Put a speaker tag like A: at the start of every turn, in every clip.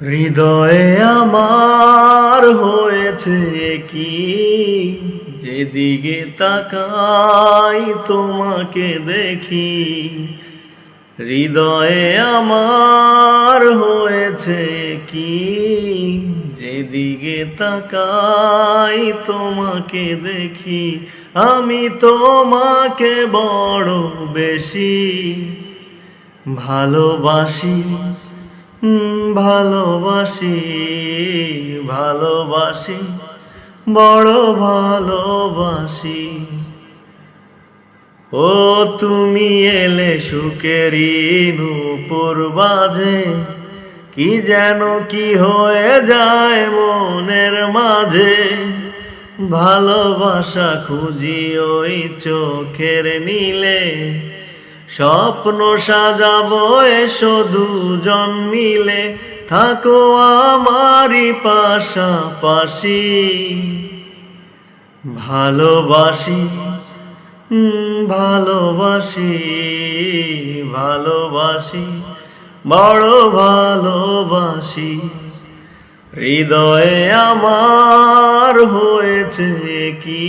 A: হৃদয়ে আমার হয়েছে কি, যেদিকে তাকাই তোমাকে দেখি। হৃদয়ে আমার হয়েছে কি, যেদিকে তাকাই তোমাকে দেখি। আমি তোমাকে বড় বেশি ভালোবাসি, ভালোবাসি, ভালোবাসি, বড় ভালোবাসি। ও তুমি এলে সুখেরই নূপুর বাজে, কি যেন কি হয়ে যায় মনের মাঝে। ভালোবাসা খুঁজি ওই চোখের নীলে, স্বপ্ন সাজাবো এসো দুজন মিলে। থাকো আমারই পাশাপাশি, ভালোবাসি, ভালোবাসি, ভালোবাসি, বড় ভালোবাসি। হৃদয়ে আমার হয়েছে কি,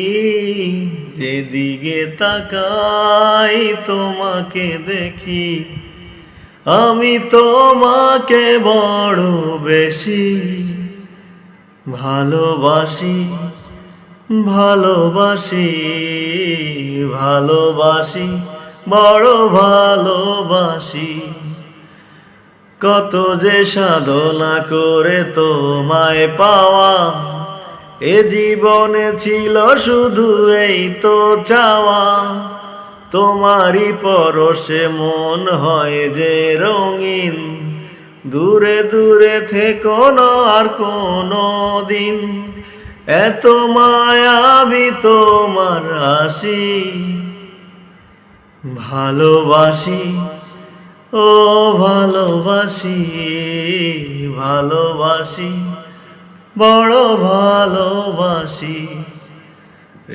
A: যেদিকে তাকাই তোমাকে দেখি। আমি তোমাকে বড় বেশি ভালোবাসি, ভালোবাসি, ভালোবাসি, বড় ভালোবাসি। কত যে সাধনা করে তোমায় পাওয়া, এ জীবনে ছিল শুধু এই তো চাওয়া। তোমারই পরশে মন হয় যে রঙিন, দূরে দূরে থেকো না আর কোনো দিন। এত মায়াবী তোমার হাসি, ভালোবাসি, ও ভালোবাসি, ভালোবাসি, বড় ভালোবাসি।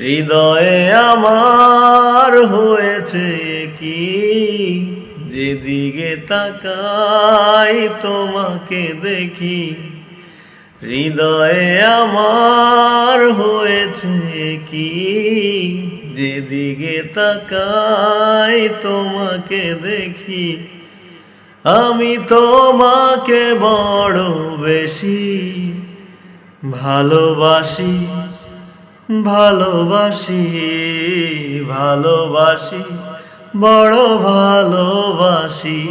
A: হৃদয়ে আমার হয়েছে কি, যেদিকে তাকাই তোমাকে দেখি। হৃদয়ে আমার হয়েছে কি, যেদিকে তাকাই তোমাকে দেখি। আমি তোমাকে বড় বেশি ভালোবাসি, ভালোবাসি, ভালোবাসি, বড় ভালোবাসি।